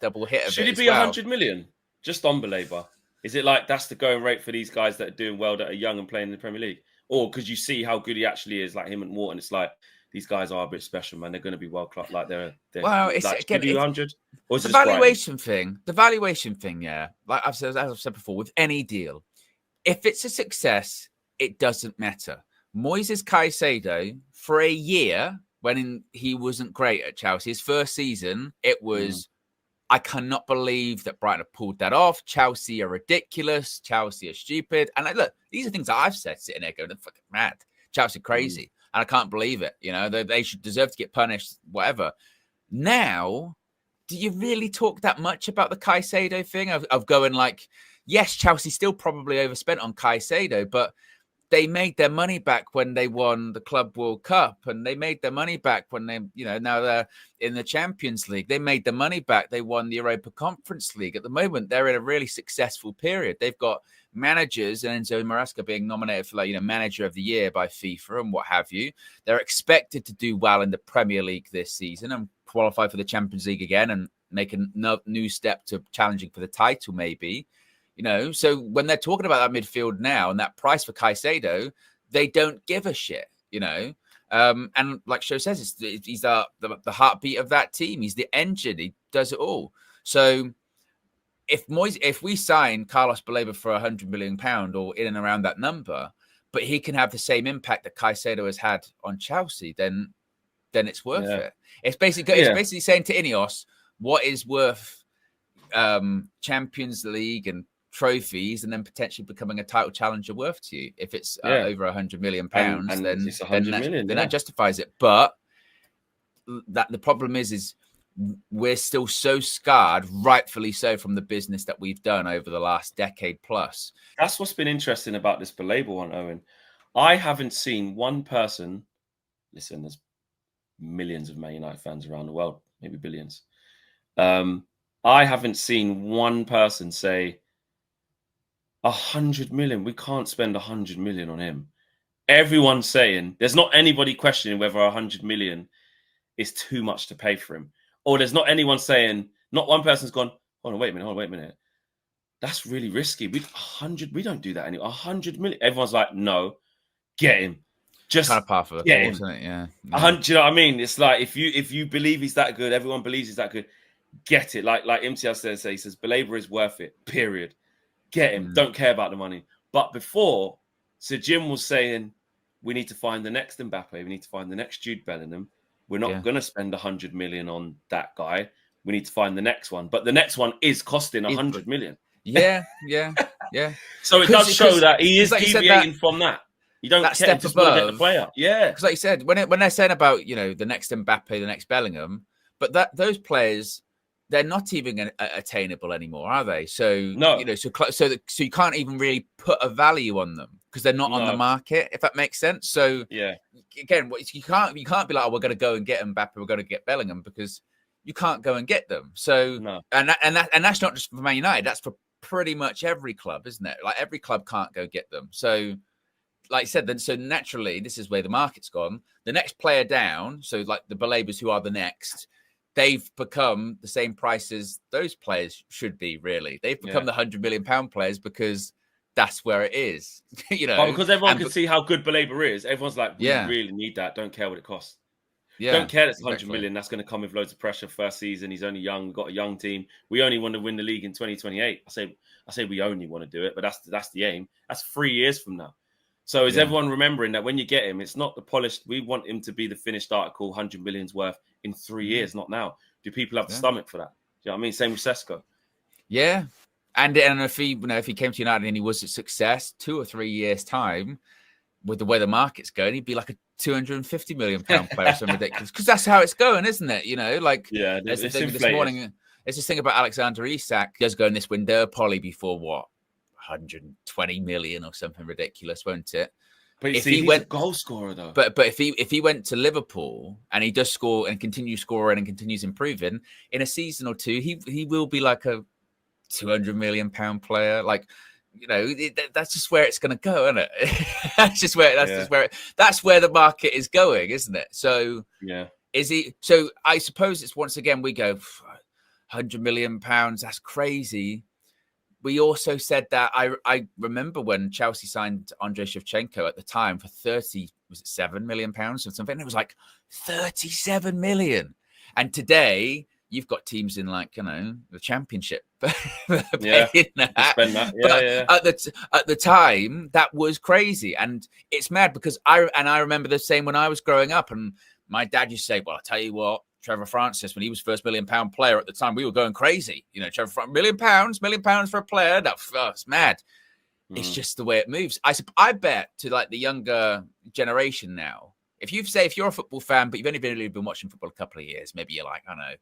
double hit of Should it it be well. 100 million just on Baleba? Is it like that's the going rate for these guys that are doing well, that are young and playing in the Premier League? Or because you see how good he actually is, like him and Wharton, it's like these guys are a bit special, man. They're going to be world class. Like they're Well, it's like, again, should be 100, or is the it just valuation thing. The valuation thing, yeah. Like as I've said before, with any deal, if it's a success, it doesn't matter. Moises Caicedo, for a year when he wasn't great at Chelsea, his first season, it was. I cannot believe that Brighton have pulled that off. Chelsea are ridiculous. Chelsea are stupid. And look, these are things that I've said sitting there going, they're fucking mad. Chelsea crazy. And I can't believe it. You know, they should deserve to get punished, whatever. Now, do you really talk that much about the Caicedo thing of going like, yes, Chelsea still probably overspent on Caicedo, but they made their money back when they won the Club World Cup, and they made their money back when they, now they're in the Champions League. They made their money back. They won the Europa Conference League. At the moment, they're in a really successful period. They've got managers, and Enzo Maresca being nominated for Manager of the Year by FIFA and what have you. They're expected to do well in the Premier League this season and qualify for the Champions League again and make a new step to challenging for the title, maybe. So when they're talking about that midfield now and that price for Caicedo, they don't give a shit, And like Sho says, he's the heartbeat of that team. He's the engine. He does it all. So if we sign Carlos Baleba for £100 million or in and around that number, but he can have the same impact that Caicedo has had on Chelsea, then it's worth it. It's basically saying to Ineos, what is worth Champions League and trophies, and then potentially becoming a title challenger worth to you. If it's over £100 million, and then it's 100 million, that justifies it. But that the problem is we're still so scarred, rightfully so, from the business that we've done over the last decade plus. That's what's been interesting about this Baleba one, Owen. I haven't seen one person. Listen, there's millions of Man United fans around the world, maybe billions. I haven't seen one person say 100 million. We can't spend 100 million on him. Everyone's saying there's not anybody questioning whether 100 million is too much to pay for him, or there's not anyone saying. Not one person's gone, hold on, wait a minute. That's really risky. We don't do that anymore. 100 million. Everyone's like, no, get him. Just kind of par for the course, isn't it? Yeah. 100. Do you know what I mean? It's like if you believe he's that good, everyone believes he's that good. Get it. Like MTL says, he says Baleba is worth it. Period. Get him. Don't care about the money. But before, Sir Jim was saying, we need to find the next Mbappe. We need to find the next Jude Bellingham. We're not going to spend 100 million on that guy. We need to find the next one. But the next one is costing 100 million. Yeah. So it does show that he is deviating from that. You don't that care, step just above get the player. Yeah. Because like you said, when they're saying about, the next Mbappe, the next Bellingham, but those players, they're not even attainable anymore, are they? So no, so you can't even really put a value on them because they're not on the market, if that makes sense. So again, you can't be like, oh, we're going to go and get Mbappe, we're going to get Bellingham, because you can't go and get them. So and that's not just for Man United, that's for pretty much every club, isn't it? Like every club can't go get them. So like I said, then so naturally, this is where the market's gone. The next player down, so like the Balebas who are the next, they've become the same price as those players should be, really. They've become the £100 million players because that's where it is, But because everyone can see how good Baleba is, everyone's like, we really need that. Don't care what it costs. Don't care that's 100 million. That's going to come with loads of pressure first season. He's only young. We've got a young team. We only want to win the league in 2028. I say we only want to do it, but that's the aim. That's 3 years from now. So is everyone remembering that when you get him, it's not the polished. We want him to be the finished article, 100 million's worth in 3 years, not now. Do people have the stomach for that? Do you know what I mean? Same with Sesko. Yeah. And if he came to United and he was a success, 2 or 3 years time, with the way the market's going, he'd be like a £250 million player or something ridiculous. Because that's how it's going, isn't it? There's the thing this morning. There's this thing about Alexander Isak. He does go in this window, probably before 120 million or something ridiculous, won't it? But he's a goal scorer though. But if he went to Liverpool and he does score and continues scoring and continues improving, in a season or two, he will be like a £200 million player. Like, that's just where it's going to go, isn't it? That's where the market is going, isn't it? So is he? So I suppose it's once again we go £100 million, that's crazy. We also said that I remember when Chelsea signed Andrei Shevchenko at the time for £7 million or something. It was like 37 million. And today you've got teams in like, the Championship paying that. At the time, that was crazy. And it's mad because I remember the same when I was growing up, and my dad used to say, well, I'll tell you what, Trevor Francis, when he was first £1 million player at the time, we were going crazy. Trevor Francis, £1 million for a player. That's mad. It's just the way it moves. I bet to like the younger generation now, if you're a football fan, but you've only really been watching football a couple of years, maybe you're like, I don't know,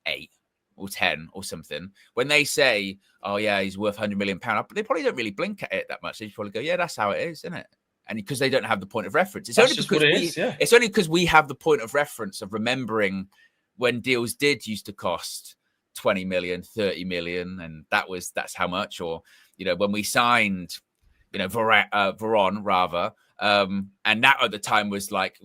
8 or 10 or something. When they say, oh yeah, he's worth £100 million, they probably don't really blink at it that much. They probably go, yeah, that's how it is, isn't it? And because they don't have the point of reference. It's only because we have the point of reference of remembering when deals used to cost 20 million, 30 million, and that's how much. Or, when we signed, Varane rather, and that at the time was it like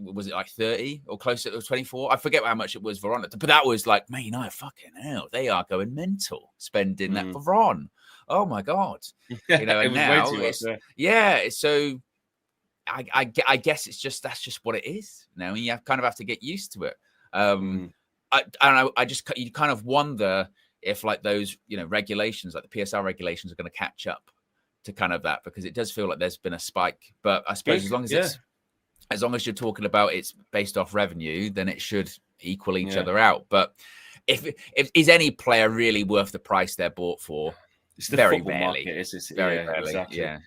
30 or closer to 24? I forget how much it was Varane, but that was like, Man United, fucking hell, they are going mental spending that Varane. Oh my God. And now it's so. I guess that's just what it is now, and you kind of have to get used to it. You kind of wonder if like those regulations, like the PSR regulations, are going to catch up to kind of that, because it does feel like there's been a spike. But I suppose as long as you're talking about it's based off revenue, then it should equal each other out. But if is any player really worth the price they're bought for? It's the very rarely. Market, it's very rarely. Exactly. Yeah.